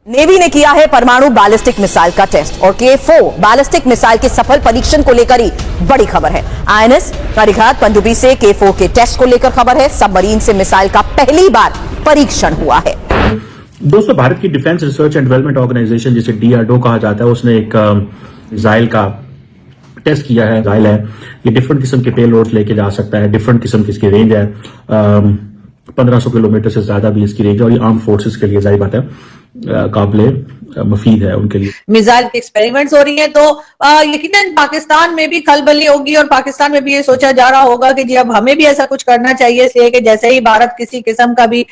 Navy ने किया है परमाणु बैलिस्टिक मिसाइल का टेस्ट और K4 बैलिस्टिक मिसाइल के सफल परीक्षण को लेकर ही बड़ी खबर है। INS परिघात पनडुब्बी से K4 के टेस्ट को लेकर खबर है। सबमरीन से मिसाइल का पहली बार परीक्षण हुआ है। दोस्तों, भारत की defence research and development organisation जिसे DRDO कहा जाता है, उसने एक मिसाइल का टेस्ट किया है। मिसाइल है, ये डिफरेंट किस्म के पेलोड्स लेके जा सकता है। डिफरेंट किस्म की इसकी रेंज है, 1500 किलोमीटर से ज्यादा भी इसकी रेंज है। और ये आर्म फोर्सेस के लिए जाहिर बात है काबिले मुफीद है उनके लिए। मिसाइल के एक्सपेरिमेंट्स हो रही हैं तो यकीनन पाकिस्तान में भी खलबली होगी और पाकिस्तान में भी ये सोचा जा रहा होगा कि जी अब हमें भी ऐसा कुछ करना चाहिए, इसलिए कि जैसे ही भारत किसी किस्म का भी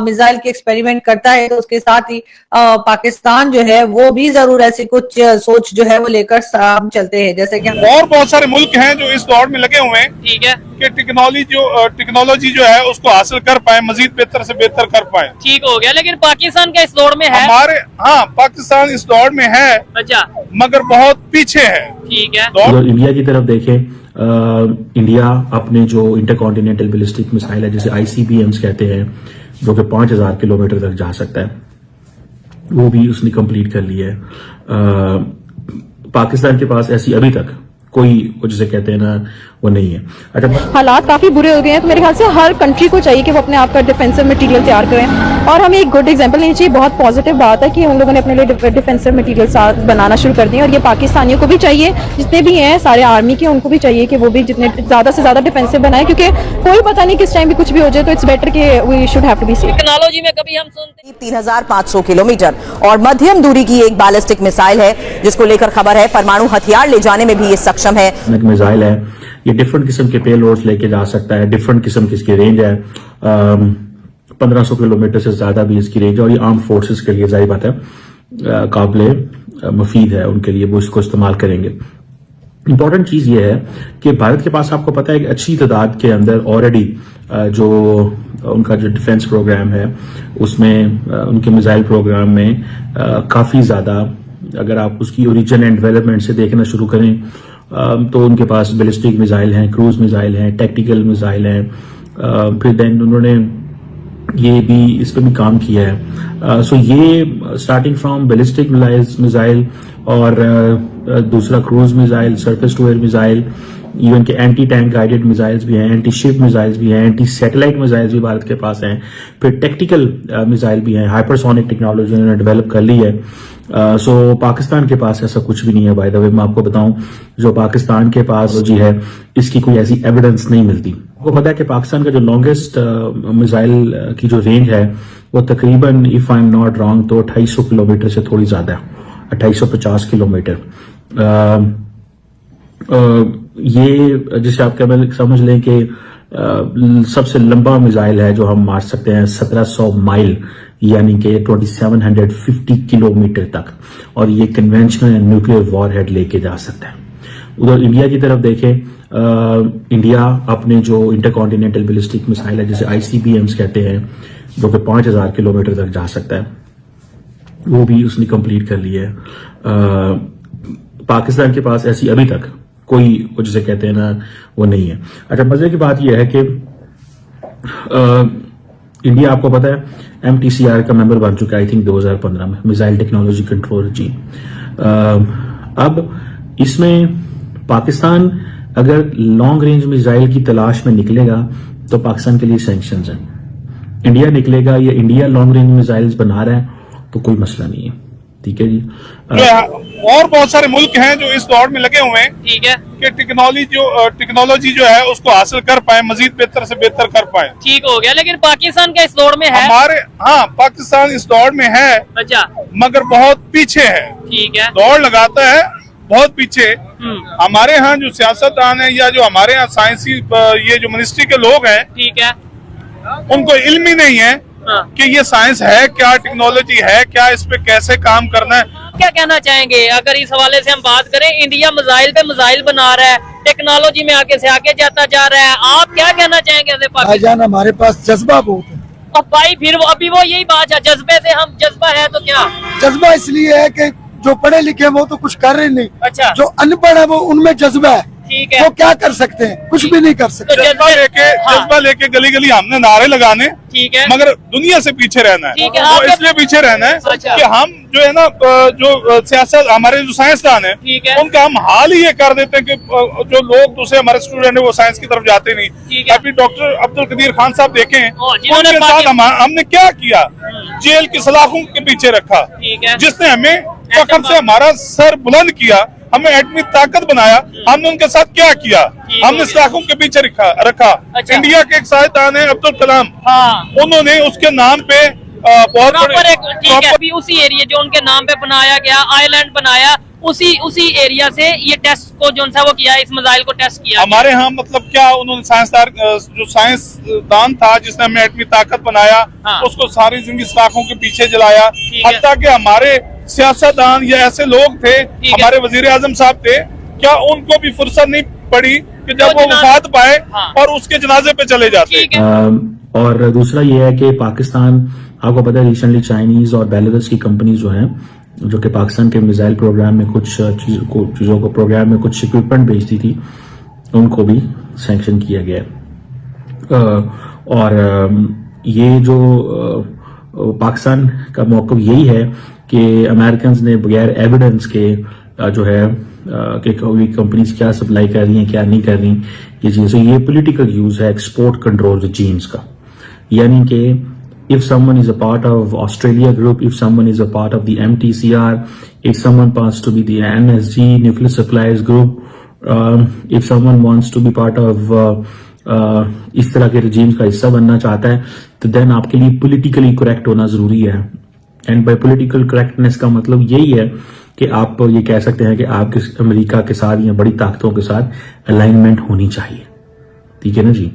मिसाइल के एक्सपेरिमेंट करता है तो उसके साथ ही पाकिस्तान जो है वो भी जरूर ऐसी कुछ सोच जो है वो लेकर चलते हैं। जैसे कि और बहुत सारे मुल्क हैं जो इस दौड़ में लगे हुए हैं, ठीक है, कि टेक्नोलॉजी जो है उसको हासिल कर पाए, मजीद बेहतर से बेहतर कर पाए। ठीक हो गया, लेकिन पाकिस्तान का इस दौड़ में है? हाँ, पाकिस्तान इस दौड़ में है, अच्छा, मगर बहुत पीछे है। ठीक है। अगर इंडिया की तरफ देखें, इंडिया अपने जो इंटरकॉन्टिनेंटल बैलिस्टिक मिसाइल है जिसे ICBMs कहते हैं, जो कि 5000 किलोमीटर तक जा सकता है, वो भी उसने कंप्लीट कर लिया है। पाकिस्तान के पास ऐसी अभी तक कोई, वो जिसे कहते हैं ना, वो नहीं है। अच्छा, हालात काफी बुरे हो गए हैं तो मेरे ख्याल से हर कंट्री को चाहिए कि वो अपने आप का डिफेंसिव मटेरियल तैयार करें और हमें एक गुड एग्जांपल लेनी चाहिए। बहुत पॉजिटिव बात है कि उन लोगों ने अपने लिए डिफेंसिव मटेरियल बनाना शुरू कर दिए और ये पाकिस्तानियों को भी चाहिए, जितने भी हैं सारे आर्मी के, उनको भी चाहिए कि वो भी जितने ज्यादा से ज्यादा डिफेंसिव बनाए, क्योंकि कोई पता नहीं किस टाइम भी कुछ भी हो जाए, तो इट्स बेटर कि we should have to be safe. Technology में कभी हम सुनते हैं 3500 किलोमीटर और मध्यम दूरी की एक बैलिस्टिक मिसाइल है जिसको लेकर खबर है परमाणु हथियार ले जाने में भी ये सक्षम है। मिसाइल है, ये डिफरेंट किस्म के पेलोड्स लेके जा सकता है। डिफरेंट किस्म की इसकी रेंज है, 1500 किलोमीटर से ज्यादा भी इसकी रेंज है। और ये आर्म फोर्सेस के लिए जाहिर बात है काबिले मुफीद है उनके लिए, वो इसको इस्तेमाल करेंगे। इंपॉर्टेंट चीज ये है कि भारत के पास, आपको पता है कि अच्छी तादाद के अंदर ऑलरेडी जो उनका जो डिफेंस प्रोग्राम है उसमें, उनके मिसाइल प्रोग्राम में काफी ज्यादा, अगर आप उसकी ओरिजिन एंड डेवलपमेंट से देखना शुरू करें तो उनके पास बैलिस्टिक मिसाइल हैं, क्रूज मिसाइल हैं, टैक्टिकल मिसाइल हैं। फिर देन उन्होंने ये भी, इस पे भी काम किया है। सो ये स्टार्टिंग फ्रॉम बैलिस्टिक मिसाइल और दूसरा cruise missile, surface to air missile, even के एंटी टैंक गाइडेड मिसाइल्स भी हैं, एंटी शिप मिसाइल्स भी हैं, एंटी सैटेलाइट मिसाइल्स भी भारत के पास हैं। फिर टेक्टिकल मिसाइल भी हैं, हाइपरसोनिक टेक्नोलॉजी उन्होंने डेवलप कर ली है। सो पाकिस्तान के पास ऐसा कुछ भी नहीं है। बाय द वे, मैं आपको बताऊं, जो पाकिस्तान के पास जी है, इसकी कोई ऐसी एविडेंस नहीं मिलती। आपको पता है कि पाकिस्तान का जो लॉन्गेस्ट मिसाइल की जो रेंज है वो तकरीबन, if I am not wrong, तो 2800 किलोमीटर से थोड़ी ज्यादा है, 2850 किलोमीटर। ये जिसे आप समझ लें कि सबसे लंबा मिसाइल है जो हम मार सकते हैं, 1700 माइल, यानी कि 2750 किलोमीटर तक। और ये कन्वेंशनल न्यूक्लियर वॉरहेड लेके जा सकता है। उधर इंडिया की तरफ देखें, इंडिया अपने जो इंटरकॉन्टिनेंटल बैलिस्टिक मिसाइल है जिसे ICBMs कहते हैं, जो कि 5000 किलोमीटर तक जा सकता है, वो भी उसने कंप्लीट कर लिया है। पाकिस्तान के पास ऐसी अभी तक कोई, वो जिसे कहते हैं ना, वो नहीं है। अच्छा, मजे की बात यह है कि इंडिया, आपको पता है, MTCR का मेंबर बन चुका है, आई थिंक 2015 में, मिसाइल टेक्नोलॉजी कंट्रोल रजीम। अब इसमें पाकिस्तान अगर लॉन्ग रेंज मिसाइल की तलाश में निकलेगा तो पाकिस्तान के लिए सैंक्शंस हैं। इंडिया निकलेगा या इंडिया लॉन्ग रेंज मिसाइल्स बना रहा है तो कोई मसला नहीं है। ठीक है जी। और बहुत सारे मुल्क हैं जो इस दौड़ में लगे हुए हैं, ठीक है, कि टेक्नोलॉजी जो है उसको हासिल कर पाए, मजीद बेहतर से बेहतर कर पाए। ठीक हो गया, लेकिन पाकिस्तान का इस दौड़ में है? हाँ, पाकिस्तान इस दौड़ में है, अच्छा, मगर बहुत पीछे है। ठीक है। दौड़ लगाता है, बहुत पीछे। हमारे यहाँ जो सियासतदान है या जो हमारे यहाँ साइंसी ये जो मिनिस्ट्री के लोग हैं, ठीक है, उनको इल्म ही नहीं है कि ये साइंस है क्या, टेक्नोलॉजी है क्या, इस पे कैसे काम करना है। क्या कहना चाहेंगे अगर इस हवाले से हम बात करें? इंडिया मिसाइल पे मिसाइल बना रहा है, टेक्नोलॉजी में आगे से आगे जाता जा रहा है, आप क्या कहना चाहेंगे? भाईजान, हमारे पास जज्बा बहुत है। अब भाई फिर अभी वो यही बात है, जज्बे से हम, जज्बा है तो क्या? जज्बा इसलिए है कि जो पढ़े लिखे हैं वो तो कुछ कर रहे नहीं, अच्छा, जो अनपढ़ है वो उनमें जज्बा है। ठीक है। वो क्या कर सकते हैं? कुछ भी नहीं कर सकते। तो जज्बा लेके गली गली हमने नारे लगाने, ठीक है, मगर दुनिया से पीछे रहना है। ठीक है, तो आपके- इसलिए पीछे रहना है अच्छा। कि हम जो है ना जो सियासत हमारे जो साइंसदान है, ठीक है, उनका हम हाल ही ये कर देते हैं कि जो लोग दूसरे हमारे स्टूडेंट है वो साइंस की तरफ जाते नहीं। ठीक है। अभी डॉक्टर अब्दुल कदीर खान साहब देखें, जिन्होंने उनके साथ हमने क्या किया, जेल की सलाखों के पीछे रखा, ठीक है, जिसने हमें फखर से हमारा सर बुलंद किया, हमें एटमी ताकत बनाया। हमने उनके साथ क्या किया? हमने सलाखों के पीछे रखा। अच्छा। इंडिया के एक साइंसदान है अब्दुल कलाम, हाँ, उन्होंने उसके नाम पे बहुत प्रॉपर एक ठीक है, proper- अभी उसी एरिया जो उनके नाम पे बनाया गया आइलैंड बनाया, उसी एरिया से ये टेस्ट को जो सा वो किया, इस मिसाइल को टेस्ट किया। हमारे यहाँ मतलब क्या उन्होंने जो साइंसदान था जिसने हमें एटमी ताकत बनाया, हाँ। उसको सारी जिंदगी सलाखों के पीछे जलाया। ठीक है। हत्ता कि हमारे सियासतदान या ऐसे लोग थे, है। हमारे वजीर आजम साहब थे, क्या उनको भी फुर्सत नहीं पड़ी कि जब वो वफात पाए हाँ। और उसके जनाजे पे चले जाते? ठीक है। और दूसरा ये है कि पाकिस्तान, आपको पता है रिसेंटली चाइनीज और बेलारूस की कंपनी जो हैं, जो कि पाकिस्तान के मिसाइल प्रोग्राम में कुछ चीज़ों को प्रोग्राम में कुछ इक्विपमेंट भेजती थी, उनको भी सैंक्शन किया गया है। और ये जो पाकिस्तान का मौक़िफ़ यही है कि अमेरिकन ने बगैर एविडेंस के जो है कि कोई कंपनीज क्या सप्लाई कर रही हैं क्या नहीं कर रही ये चीज़ें, ये पॉलिटिकल यूज है एक्सपोर्ट कंट्रोल रजीम्स का। यानी कि if someone is a part of Australia group, if someone is a part of the MTCR, if someone wants to be the NSG nuclear suppliers group, if someone wants to be part of इस तरह के regimes का हिस्सा बनना चाहता है, तो then आपके लिए politically correct होना जरूरी है। एंड बाय पॉलिटिकल करेक्टनेस का मतलब यही है कि आप ये कह सकते हैं कि आपके अमेरिका के साथ या बड़ी ताकतों के साथ अलाइनमेंट होनी चाहिए, ठीक है ना जी।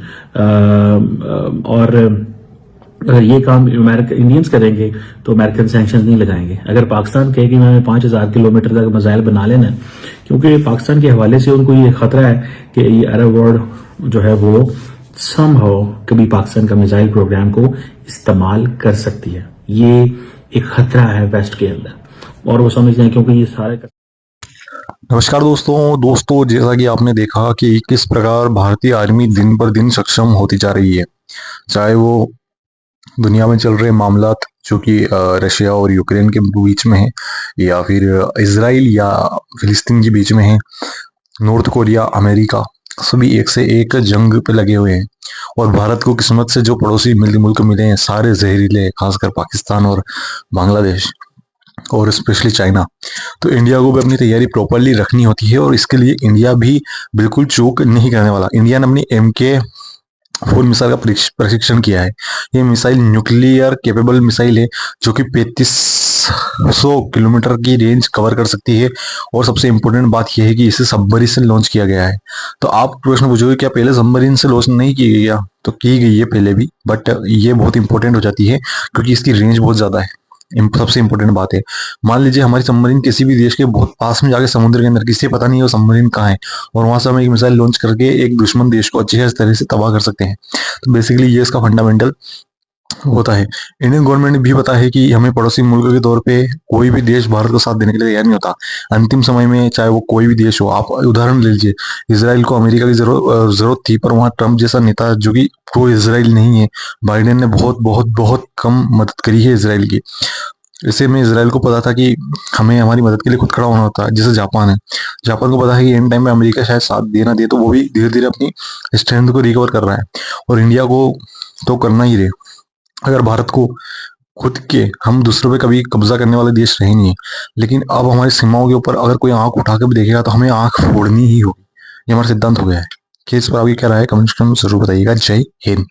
और अगर ये काम इंडियंस करेंगे तो अमेरिकन सैंक्शन नहीं लगाएंगे। अगर पाकिस्तान कहे कि हमें 5000 किलोमीटर तक मिसाइल बना लेना है, क्योंकि पाकिस्तान के हवाले से उनको ये खतरा है कि ये अरब वर्ल्ड जो है वो समहाउ कभी पाकिस्तान का मिसाइल प्रोग्राम को इस्तेमाल कर सकती है। ये एक खतरा है वेस्ट के अंदर और वो समझते हैं क्योंकि ये सारे। नमस्कार दोस्तों, जैसा कि आपने देखा कि किस प्रकार भारतीय आर्मी दिन पर दिन सक्षम होती जा रही है, चाहे वो दुनिया में चल रहे मामलात जो कि रशिया और यूक्रेन के बीच में है, या फिर इजराइल या फिलिस्तीन के बीच में है, नॉर्थ कोरिया, अमेरिका, सभी एक से एक जंग पे लगे हुए हैं। और भारत को किस्मत से जो पड़ोसी मुल्क मिले हैं सारे जहरीले, खासकर पाकिस्तान और बांग्लादेश और स्पेशली चाइना। तो इंडिया को भी अपनी तैयारी प्रॉपरली रखनी होती है और इसके लिए इंडिया भी बिल्कुल चूक नहीं करने वाला। इंडिया ने अपनी MK4 मिसाइल का प्रशिक्षण किया है। ये मिसाइल न्यूक्लियर केपेबल मिसाइल है जो कि 3500 किलोमीटर की रेंज कवर कर सकती है। और सबसे इम्पोर्टेंट बात यह है कि इसे सबमरीन से लॉन्च किया गया है। तो आप प्रश्न पूछोगे क्या पहले सबमरीन से लॉन्च नहीं की गई? तो की गई है पहले भी, बट ये बहुत इंपॉर्टेंट हो जाती है क्योंकि इसकी रेंज बहुत ज्यादा है। सबसे इंपॉर्टेंट बात है, मान लीजिए हमारी सबमरीन किसी भी देश के बहुत पास में जाके समुद्र के अंदर, किसी पता नहीं वो सबमरीन कहाँ है, और वहां से हम एक मिसाइल लॉन्च करके एक दुश्मन देश को अच्छी तरह से तबाह कर सकते हैं। तो बेसिकली ये इसका फंडामेंटल होता है। इंडियन गवर्नमेंट ने भी पता है कि हमें पड़ोसी मुल्क के तौर पे कोई भी देश भारत को साथ देने के लिए तैयार नहीं होता। अंतिम समय में चाहे वो कोई भी देश हो, आप उदाहरण ले लीजिए, इसराइल को अमेरिका की जरूरत थी, पर वहाँ ट्रंप जैसा नेता जो कि प्रो इसराइल नहीं है, बाइडेन ने बहुत बहुत बहुत कम मदद करी है इसराइल की। इससे में इसराइल को पता था कि हमें हमारी मदद के लिए खुद खड़ा होना होता है। जैसे जापान है, जापान को पता है कि एंड टाइम में अमेरिका शायद साथ देना दे, तो वो भी धीरे धीरे अपनी स्ट्रेंथ को रिकवर कर रहा है। और इंडिया को तो करना ही रहे। अगर भारत को खुद के, हम दूसरों पे कभी कब्जा करने वाले देश रहे नहीं है, लेकिन अब हमारी सीमाओं के ऊपर अगर कोई आंख उठा के भी देखेगा तो हमें आंख फोड़नी ही होगी। ये हमारा सिद्धांत हो गया है। कि इस पर आपकी क्या राय है कमेंट में जरूर बताइएगा। जय हिंद।